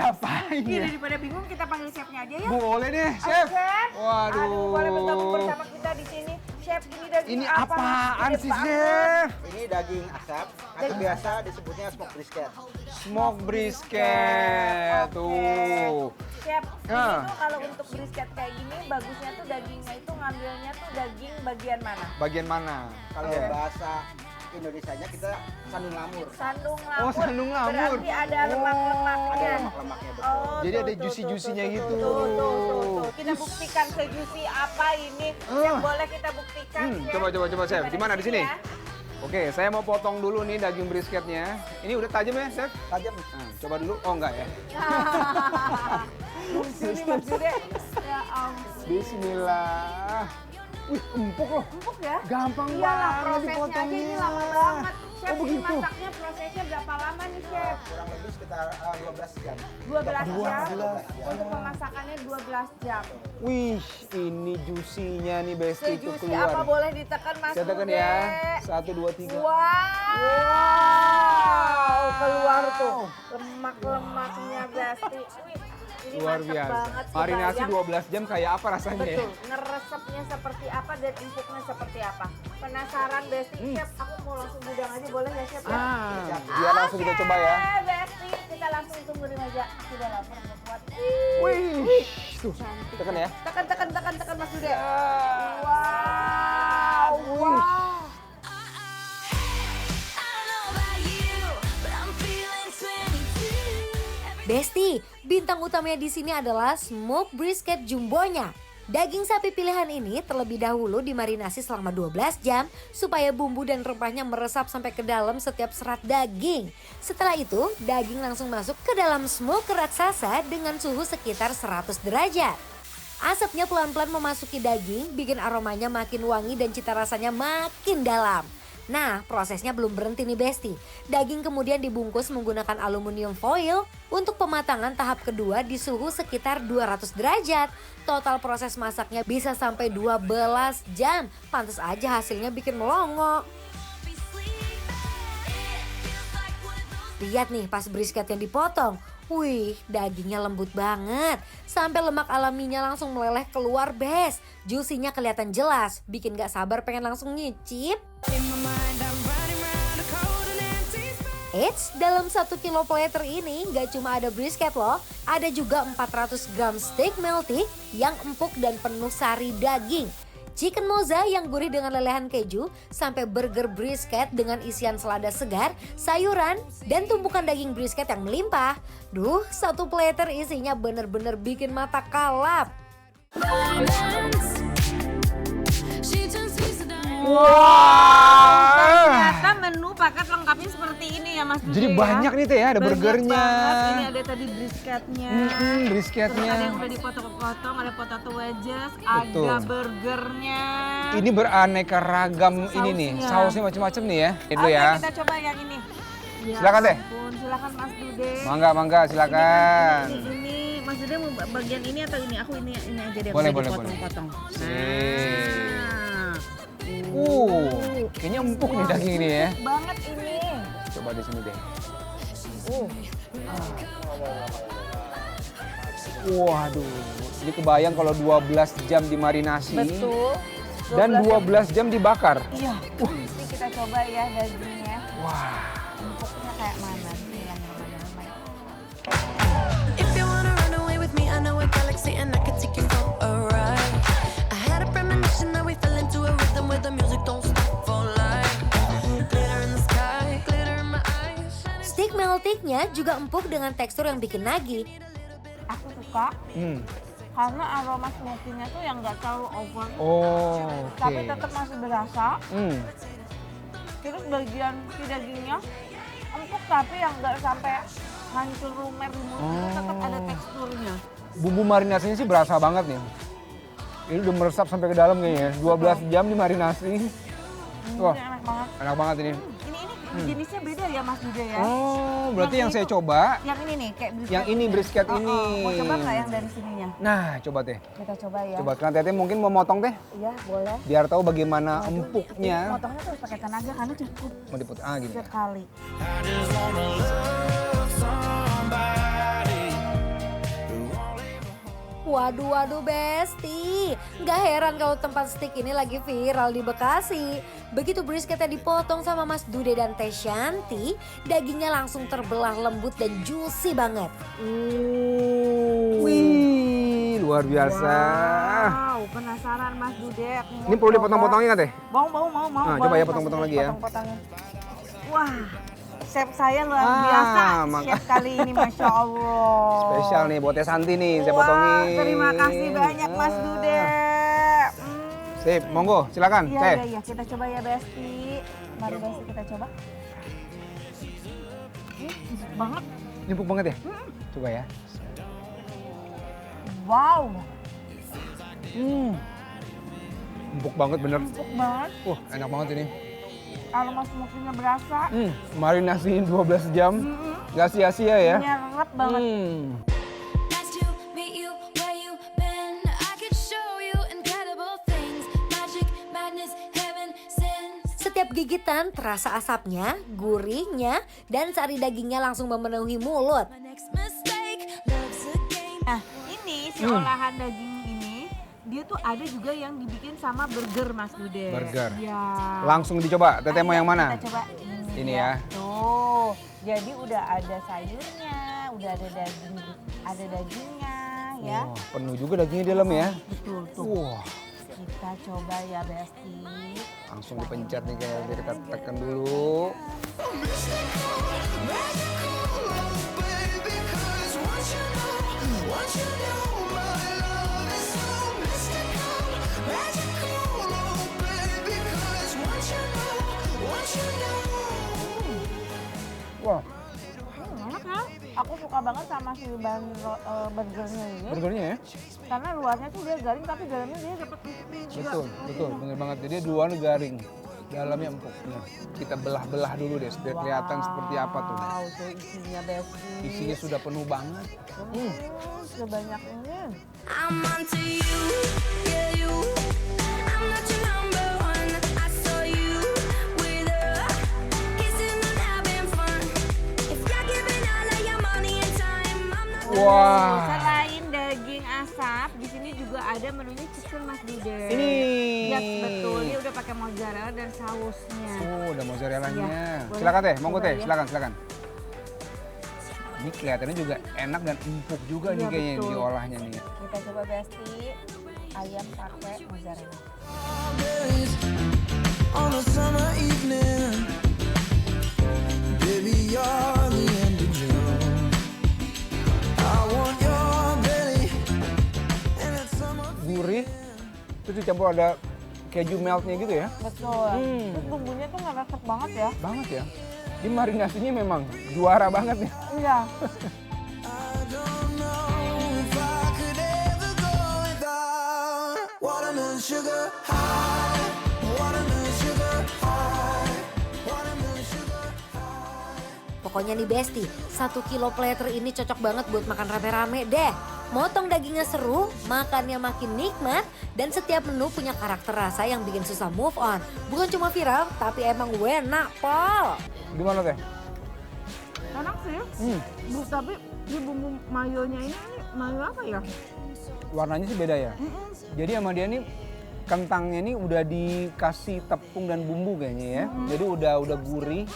diapain Iya, ya? daripada bingung kita panggil chefnya aja ya. Boleh deh, Chef. Chef. Waduh. Aduh, boleh bergabung bersama kita di sini. Chef, ini daging Ini apa? apaan Gede sih, banget. Chef? Ini daging asap atau biasa disebutnya smoke brisket. Smoke brisket. Oke. Tuh. Chef, Ah. ini tuh kalau untuk brisket kayak gini bagusnya tuh dagingnya itu ngambilnya tuh daging bagian mana? Bagian mana? Kalau Iya. bahasa Indonesianya kita sandung lamur. Sandung lamur. Oh, sandung lamur. Berarti ada Oh. lemak-lemaknya. Ada lemak-lemaknya betul. Oh, Jadi tuh, ada tuh, juicy-juicynya tuh, gitu. Tuh. Kita buktikan sejuicy apa ini. Yang boleh kita buktikan. Chef. Coba, Chef. Di mana? Di sini? ya? Oke, saya mau potong dulu nih daging brisketnya. Ini udah tajam ya, Chef? Tajam. Nah, coba dulu. Oh, enggak ya. Lucu nih Mas Jude. Ya ampun. Bismillah. Wih, empuk loh. Empuk ya? Gampang Iyalah, banget prosesnya aja dipotongnya. ini lama banget. Chef, Oh, ini begitu. masaknya prosesnya berapa lama nih, Chef? Kurang lebih sekitar 12 jam. 12 jam. 12 jam. Untuk pemasakannya 12 jam. Wih, ini juicy-nya nih Besti itu Sejuicy keluar. apa boleh ditekan Mas Saya tekan Bude? ya. 1, 2, 3. Wow, keluar tuh lemak-lemaknya Besti. Wih, ini Luar mantep biasa. banget. Marinasi Kebayang. 12 jam kayak apa rasanya ya? Betul, ngeresepnya seperti apa dan empuknya seperti apa. Penasaran Besti, Chef, aku mau langsung gudang aja boleh ya Chef ya? Biar langsung kita coba ya. Oke, Besti, kita langsung tunggu di meja. Sudah lapar, udah kuat. Wih, tuh. Tekan ya. Tekan Mas Dude. Ya. Wow. Besti, bintang utamanya di sini adalah smoke brisket jumbonya. Daging sapi pilihan ini terlebih dahulu dimarinasi selama 12 jam supaya bumbu dan rempahnya meresap sampai ke dalam setiap serat daging. Setelah itu, daging langsung masuk ke dalam smoker raksasa dengan suhu sekitar 100 derajat. Asapnya pelan-pelan memasuki daging, bikin aromanya makin wangi dan cita rasanya makin dalam. Nah, prosesnya belum berhenti nih Besti. Daging kemudian dibungkus menggunakan aluminium foil untuk pematangan tahap kedua di suhu sekitar 200 derajat. Total proses masaknya bisa sampai 12 jam. Pantes aja hasilnya bikin melongo. Lihat nih pas brisket yang dipotong. Wih, dagingnya lembut banget. Sampai lemak alaminya langsung meleleh keluar, Bes. Juicy-nya kelihatan jelas. Bikin gak sabar pengen langsung nyicip. Eits, dalam 1 kilo platter ini gak cuma ada brisket loh. Ada juga 400 gram steak melty yang empuk dan penuh sari daging. Chicken mozza yang gurih dengan lelehan keju, sampai burger brisket dengan isian selada segar, sayuran, dan tumpukan daging brisket yang melimpah. Duh, 1 platter isinya bener-bener bikin mata kalap. Ternyata menu paket lengkapnya seperti ini ya Mas Dude. Jadi banyak nih Teh ya, ada Banyak burgernya. banget. Ini ada tadi brisketnya. Terus Brisketnya. ada yang udah dipotong-potong, ada potato wedges, Betul. ada burgernya. Ini beraneka ragam ini nih, Sausnya. sausnya macam-macam nih ya. Itu Oke, ya. kita coba yang ini. Ya Silakan, Teh. ampun, silakan Mas Dude. Mangga, silakan. Ini Mas Dude mau bagian ini atau ini? Aku ini aja deh. Boleh, udah boleh, dipotong-potong. Sip. Nah. Kayaknya empuk nih daging ini ya. Banget ini. Coba di sini deh. Waduh, ini kebayang kalau 12 jam dimarinasi. Betul. Dan 12 jam dibakar. Iya. Nanti kita coba ya dagingnya. Wah. Empuknya kayak mana? Bismillahirrahmanirrahim. If you wanna run away with me, I know a galaxy and I can take you for a ride. I had a premonition that we fell into a rhythm where the music don't stop for life. Glitter in the sky, glitter in my eyes. Steak melty-nya juga empuk dengan tekstur yang bikin nagih. Aku suka karena aroma smoky-nya tuh yang nggak terlalu over. Oh, oke. Tapi tetap masih berasa. Hmm. Terus bagian si dagingnya empuk tapi yang nggak sampai hancur lumer di mulut. Tetap ada teksturnya. Bumbu marinasinya sih berasa banget nih. Ini udah meresap sampai ke dalam kayaknya. 12 jam dimarinasi. Wah, Ini enak banget. enak banget ini. Ini jenisnya beda ya Mas Dude ya? Oh, berarti yang ini saya tuh- coba Yang ini nih kayak brisket. yang ini brisket Oh, ini. Mau coba nggak yang dari sininya? Nah, coba Teh. Kita coba ya. Coba sekarang Teteh mungkin mau motong Teh Iya boleh. biar tahu bagaimana Aduh, empuknya. Motongnya terus pakai tenaga karena cukup Mau diputih. Gini. sekali. I just wanna love somebody. Waduh Besti. Gak heran kalau tempat steak ini lagi viral di Bekasi. Begitu brisketnya dipotong sama Mas Dude dan Teh Shanti, dagingnya langsung terbelah lembut dan juicy banget. Wih, luar biasa. Wow, penasaran Mas Dude. Aku mau Ini perlu coba. dipotong-potongnya nggak Teh? Mau. Nah, coba ya potong-potong lagi ya. Potong-potongin. Wah, chef saya luar Ah, biasa. maka- Chef kali ini, Masya Allah. Spesial nih buat Teh Santi nih, saya Wah, potongin. terima kasih banyak Mas Dude. Sip, monggo silakan, Teh. Iya, kita coba ya Besti. Mari Besti kita coba. Empuk banget. Empuk banget ya? Coba ya. Wow, Empuk banget bener. empuk banget. Enak banget ini. Aroma smokinya berasa. Marinasiin 12 jam. Nggak sia-sia ya. Nyerap banget. Nice to meet you, where you been? I could show you incredible things. Magic, madness, heaven, sin. Setiap gigitan terasa asapnya, gurihnya, dan sari dagingnya langsung memenuhi mulut. My next mistake, love's a game. Nah, ini si olahan daging ini, dia tuh ada juga yang dibikin sama burger Mas Dude. Burger. Ya. Langsung dicoba. Teteh mau yang mana? Kita coba Ini ya. Tuh, jadi udah ada sayurnya, udah ada dagingnya ya. Wah, penuh juga dagingnya di dalam ya. Betul tuh. Wah, Kita coba ya Besti. langsung dipencet nih kayak biar kita tekan dulu. Wah, Enak ya. Aku suka banget sama si burgernya ini. burgernya ya. Karena luarnya tuh dia garing tapi dalamnya dia dapat empuknya juga. Betul, bener banget. Jadi luarnya garing, dalamnya empuk. Nah, kita belah-belah dulu deh, biar kelihatan seperti apa tuh. Wow, tuh isinya Besti. Isinya sudah penuh banget. Sebanyak ini. I'm onto you, yeah you. I'm not your number one. I saw you with her, kissing and having fun. If you're giving all of your money and time, I'm not. Wah, Selain daging asap, di sini juga ada menunya chicken Mas Dude. ini. Lihat betul, dia udah pakai mozzarella dan sausnya. Udah mozzarella-nya. Iya, boleh. Silakan Teh, monggo Coba Teh, ya. silakan. Ini kelihatannya juga enak dan empuk juga nih Iya, kayaknya betul. diolahnya nih. Kita coba Besti, ayam pakai mozzarella. On a summer evening, baby, you're the end of June. I want your belly, and it's summer. Gurih, terus dicampur ada keju meltnya gitu ya. Betul. Terus bumbunya tuh ngeresep banget ya. Banget ya. Ini marinasinya memang juara banget nih. Iya. I don't know if I could ever go without watermelon sugar high, watermelon sugar high, watermelon sugar high. Pokoknya nih Besti, 1 kilo platter ini cocok banget buat makan rame-rame deh. Motong dagingnya seru, makannya makin nikmat, dan setiap menu punya karakter rasa yang bikin susah move on. Bukan cuma viral, tapi emang enak, Pol. Gimana Teh? Enak sih. Bu, tapi di bumbu mayonya ini mayo apa ya? Warnanya sih beda ya. Jadi sama dia nih kentangnya ini udah dikasih tepung dan bumbu kayaknya ya. Jadi udah gurih.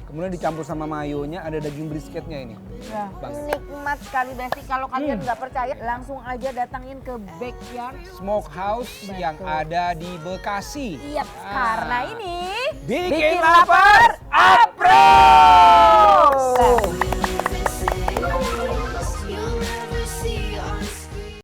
Kemudian dicampur sama mayonya, ada daging brisketnya ini. Ya. Banget. Nikmat sekali Besti. Kalau kalian nggak percaya, langsung aja datangin ke Backyard. Smokehouse yang ada di Bekasi. Iya, karena ini Bikin lapar up!